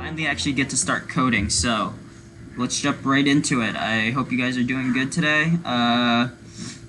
finally actually get to start coding, so let's jump right into it. I hope you guys are doing good today.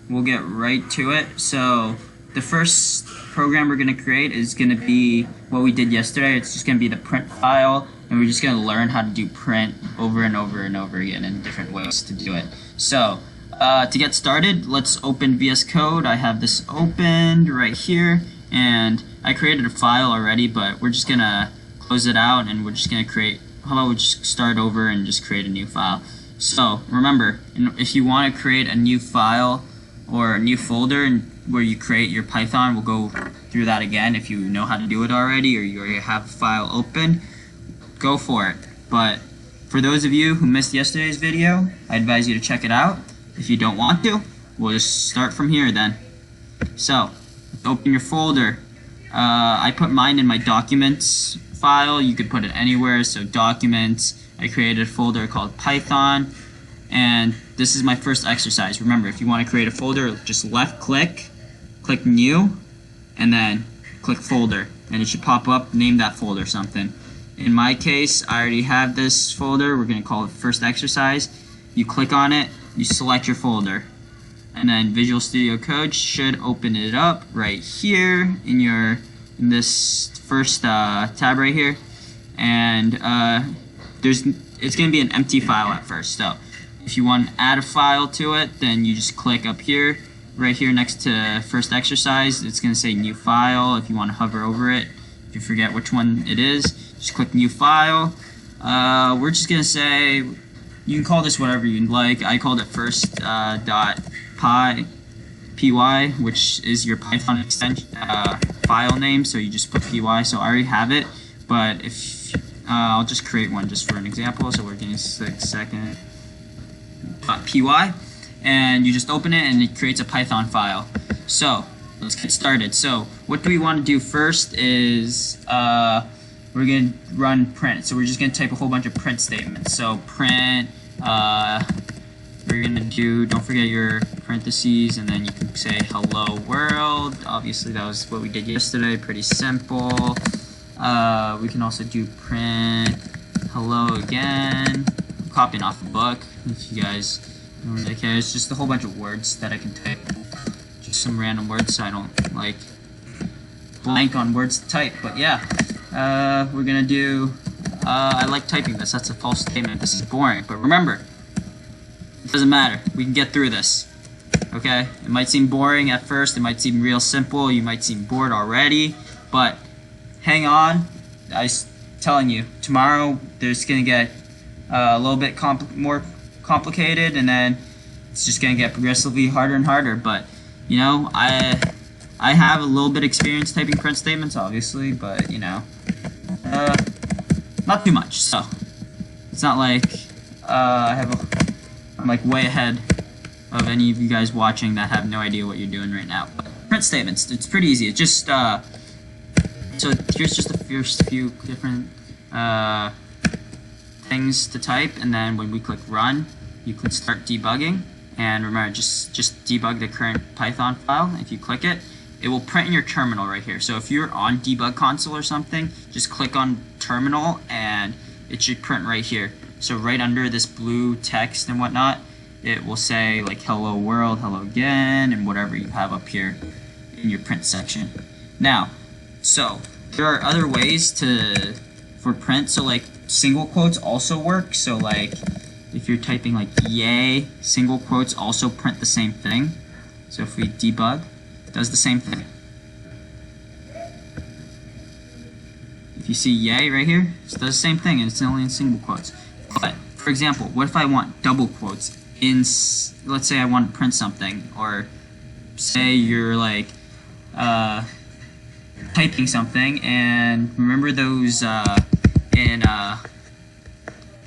We'll get right to it. So the first program we're going to create is going to be what we did yesterday. It's just going to be the print file, and we're just going to learn how to do print over and over and over again in different ways to do it. So to get started, let's open VS Code. I have this opened right here, and I created a file already, but we're just going to close it out, and we're just going to create, how about we just start over and just create a new file. So remember, if you want to create a new file or a new folder where you create your Python, we'll go through that again. If you know how to do it already, or you already have a file open, go for it. But for those of you who missed yesterday's video, I advise you to check it out. If you don't want to, we'll just start from here then. So open your folder. I put mine in my documents file. You could put it anywhere. So documents, I created a folder called Python, and this is my first exercise. Remember, if you want to create a folder, just left click, click new, and then click folder, and it should pop up, name that folder something. In my case, I already have this folder. We're going to call it first exercise. You click on it, you select your folder, and then Visual Studio Code should open it up right here in this first tab right here, and it's going to be an empty file at first. So if you want to add a file to it, then you just click up here, right here next to first exercise. It's going to say new file. If you want to hover over it, if you forget which one it is, just click new file. We're just going to say, you can call this whatever you'd like. I called it first .py, which is your Python extension file name, so you just put py. So I already have it, but if I'll just create one just for an example. So we're getting 6 second .py, and you just open it and it creates a Python file. So let's get started. So what do we want to do first is we're going to run print. So we're just going to type a whole bunch of print statements. So print, we're going to do, don't forget your parentheses, and then you can say hello world. Obviously that was what we did yesterday, pretty simple. We can also do print hello again. I'm copying off the book if you guys don't really care. It's just a whole bunch of words that I can type. Just some random words, so I don't like blank on words to type. But yeah, we're gonna do I like typing this. That's a false statement. This is boring, but remember, it doesn't matter. We can get through this. Okay? It might seem boring at first. It might seem real simple. You might seem bored already, but hang on. I'm telling you, tomorrow there's gonna get a little bit more complicated, and then it's just gonna get progressively harder and harder. But you know, I have a little bit experience typing print statements, obviously, but you know, not too much. So it's not like I'm like way ahead of any of you guys watching that have no idea what you're doing right now. But print statements, it's pretty easy. It's just so here's just the first few different things to type, and then when we click run, you can start debugging. And remember, just debug the current Python file. If you click it, it will print in your terminal right here. So if you're on debug console or something, just click on terminal and it should print right here. So right under this blue text and whatnot, it will say like hello world, hello again, and whatever you have up here in your print section. Now, so there are other ways for print. So like single quotes also work. So like if you're typing like yay, single quotes also print the same thing. So if we debug, it does the same thing. If you see yay right here, it does the same thing, and it's only in single quotes. But for example, what if I want double quotes in, let's say I want to print something, or say you're like typing something, and remember those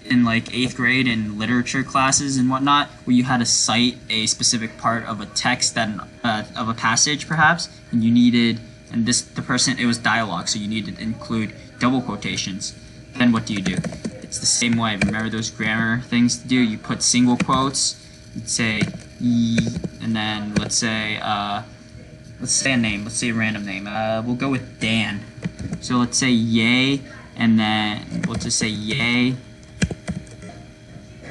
in like 8th grade in literature classes and whatnot, where you had to cite a specific part of a text that of a passage perhaps, and you needed, and it was dialogue, so you needed to include double quotations. Then what do? It's the same way. Remember those grammar things to do? You put single quotes, you'd say and then let's say a name, let's say a random name. We'll go with Dan. So let's say yay, and then we'll just say yay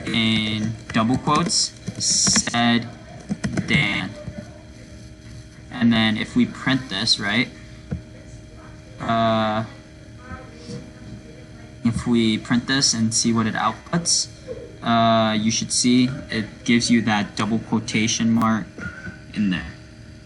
in double quotes, said Dan. And then if we print this, right, if we print this and see what it outputs, you should see it gives you that double quotation mark in there.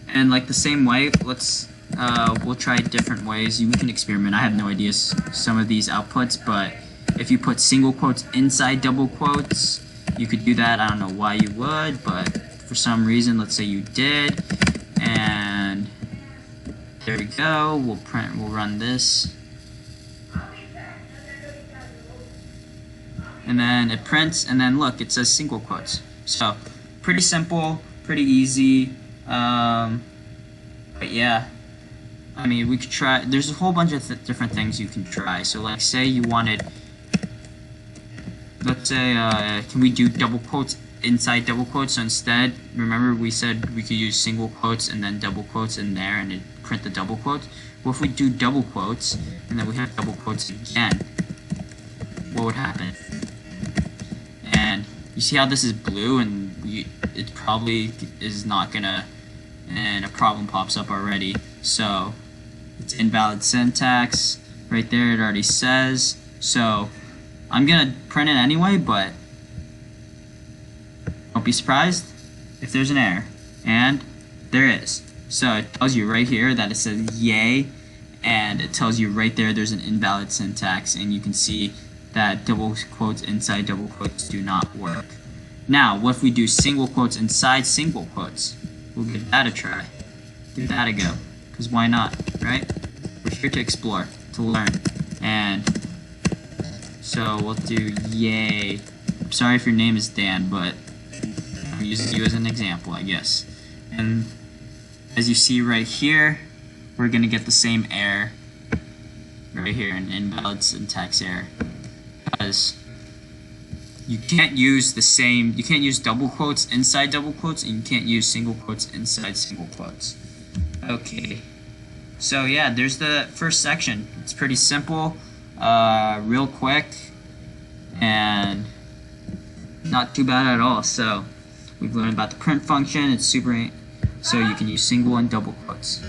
And like the same way, we'll try different ways. You can experiment. I have no idea some of these outputs, but if you put single quotes inside double quotes, you could do that. I don't know why you would, but for some reason, let's say you did, and there we go. We'll run this, and then it prints, and then look, it says single quotes. So pretty simple, pretty easy. But yeah, I mean, we could try. There's a whole bunch of different things you can try. So like, say you wanted, let's say, can we do double quotes inside double quotes? So instead, remember we said we could use single quotes and then double quotes in there, and it print the double quotes. Well, if we do double quotes and then we have double quotes again, what would happen? And you see how this is blue, and it probably is not gonna, and a problem pops up already. So it's invalid syntax right there. It already says. So I'm gonna print it anyway, but don't be surprised if there's an error, and there is. So it tells you right here that it says yay, and it tells you right there there's an invalid syntax, and you can see that double quotes inside double quotes do not work. Now, what if we do single quotes inside single quotes? We'll give that a try. Give that a go, because why not, right? We're here to explore, to learn, and so we'll do yay. I'm sorry if your name is Dan, but I'm using you as an example, I guess. And as you see right here, we're gonna get the same error right here, an invalid syntax error, because you can't use double quotes inside double quotes, and you can't use single quotes inside single quotes. Okay, so yeah, there's the first section. It's pretty simple, real quick, and not too bad at all. So we've learned about the print function. It's super, so you can use single and double quotes.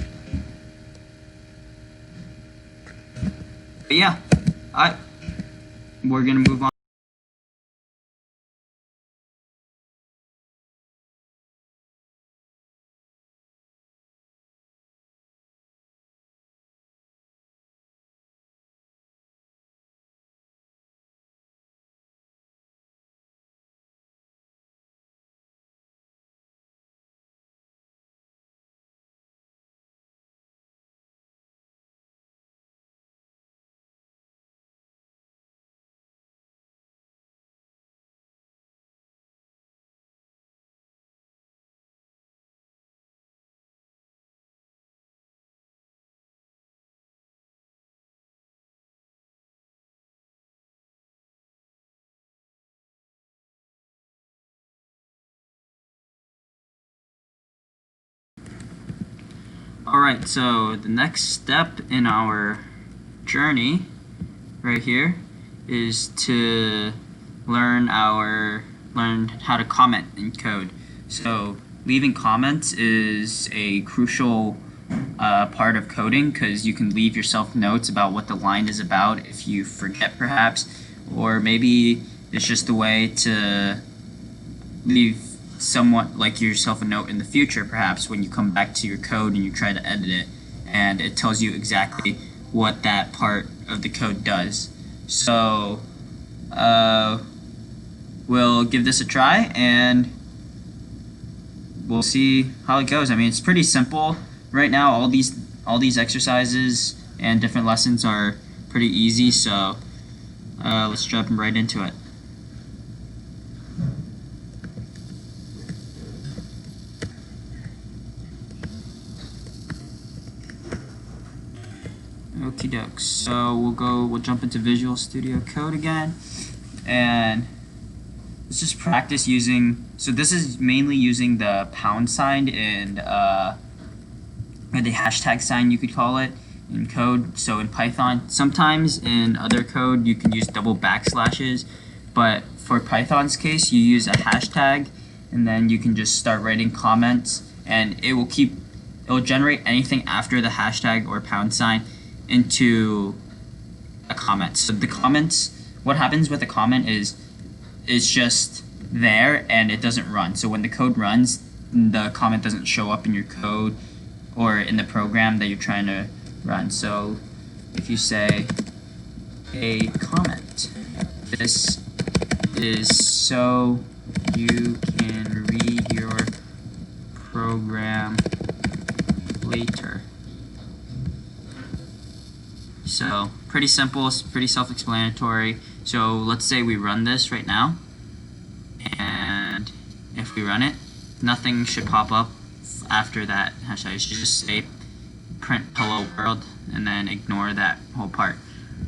But yeah, we're gonna move on. Alright, so the next step in our journey right here is to learn how to comment in code. So leaving comments is a crucial part of coding, because you can leave yourself notes about what the line is about if you forget, perhaps, or maybe it's just a way to leave somewhat like yourself a note in the future, perhaps when you come back to your code and you try to edit it, and it tells you exactly what that part of the code does. So we'll give this a try and we'll see how it goes. I mean, it's pretty simple right now. All these exercises and different lessons are pretty easy, so let's jump right into it. Okie doke. So we'll jump into Visual Studio Code again, and let's just practice using. So this is mainly using the pound sign and or the hashtag sign, you could call it, in code. So in Python, sometimes in other code you can use double backslashes, but for Python's case you use a hashtag, and then you can just start writing comments, and it will generate anything after the hashtag or pound sign into a comment. So the comments, what happens with a comment is it's just there and it doesn't run. So when the code runs, the comment doesn't show up in your code or in the program that you're trying to run. So if you say a comment, this is so you can read your program later. So pretty simple, pretty self-explanatory. So let's say we run this right now, and if we run it, nothing should pop up after that hashtag. It should just say print hello world and then ignore that whole part.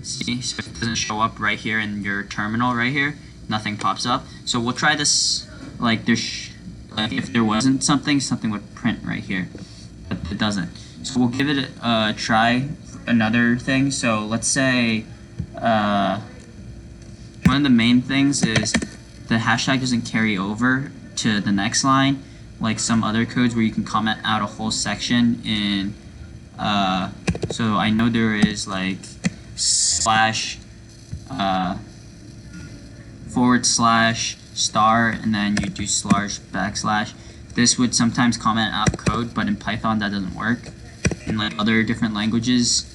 See, so if it doesn't show up right here in your terminal right here, nothing pops up. So we'll try this like like if there wasn't something would print right here, but it doesn't. So we'll give it a try. Another thing, so let's say one of the main things is the hashtag doesn't carry over to the next line, like some other codes where you can comment out a whole section in so I know there is like slash forward slash star, and then you do slash backslash. This would sometimes comment out code, but in Python that doesn't work. In like other different languages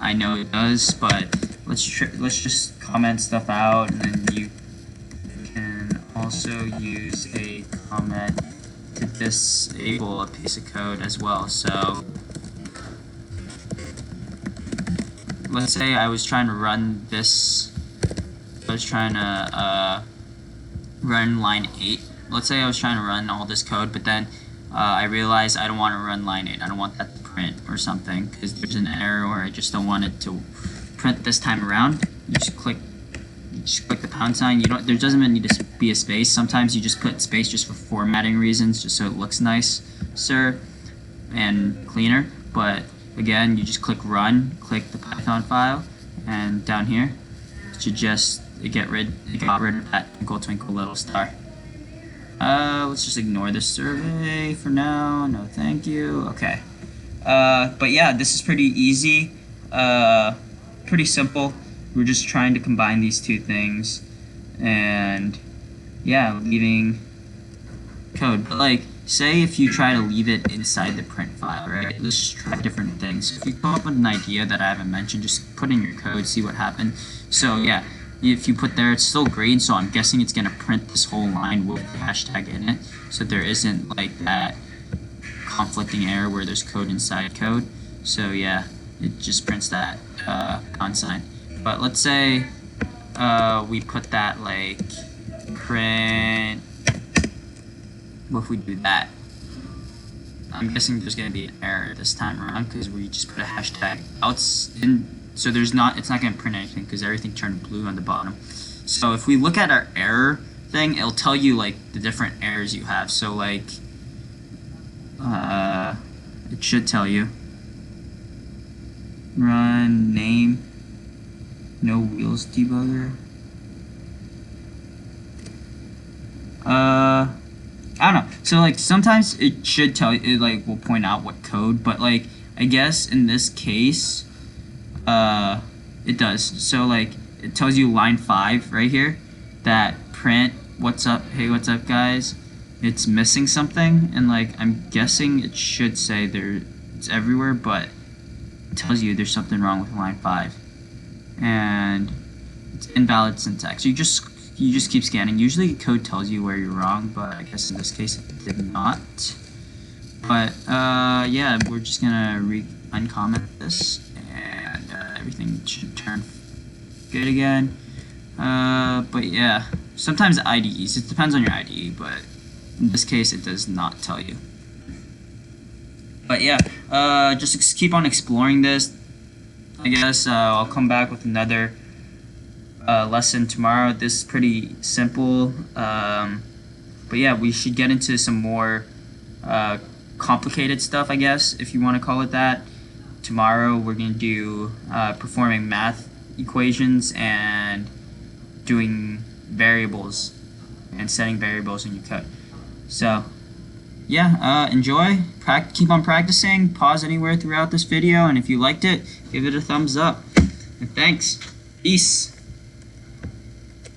I know it does, but let's just comment stuff out, and then you can also use a comment to disable a piece of code as well. So let's say I was trying to run this, I was trying to run line 8. Let's say I was trying to run all this code, but then I realized I don't want to run line 8. I don't want that to print or something because there's an error, or I just don't want it to print this time around. You just click the pound sign. There doesn't even need to be a space. Sometimes you just put space just for formatting reasons, just so it looks nicer and cleaner. But again, you just click run, click the Python file, and down here it should just got rid of that twinkle little star. Let's just ignore this survey for now. No, thank you. Okay. But yeah, this is pretty easy. Pretty simple. We're just trying to combine these two things, and yeah, leaving code. But like, say if you try to leave it inside the print file, right? Let's just try different things. If you come up with an idea that I haven't mentioned, just put in your code, see what happens. So yeah, if you put there, it's still green, so I'm guessing it's gonna print this whole line with the hashtag in it, so there isn't like that conflicting error where there's code inside code. So yeah, it just prints that pound sign. But let's say we put that like print. What if we do that? I'm guessing there's gonna be an error this time around because we just put a hashtag so it's not gonna print anything because everything turned blue on the bottom. So if we look at our error thing, it'll tell you like the different errors you have. So like it should tell you run name no wheels debugger. I don't know. So like sometimes it should tell you, it like will point out what code, but like I guess in this case it does. So like it tells you line 5 right here that print what's up, hey what's up guys, it's missing something, and like I'm guessing it should say it's everywhere, but it tells you there's something wrong with line 5 and it's invalid syntax. You just keep scanning. Usually code tells you where you're wrong, but I guess in this case it did not. But yeah, we're just gonna uncomment this, and everything should turn good again. But yeah, sometimes IDEs, it depends on your IDE, but in this case it does not tell you. But yeah, just keep on exploring this. I guess I'll come back with another lesson tomorrow. This is pretty simple, but yeah, we should get into some more complicated stuff, I guess, if you want to call it that. tomorrow we're going to do performing math equations and doing variables and setting variables in your code. So yeah, enjoy, keep on practicing, pause anywhere throughout this video, and if you liked it, give it a thumbs up. And thanks. Peace.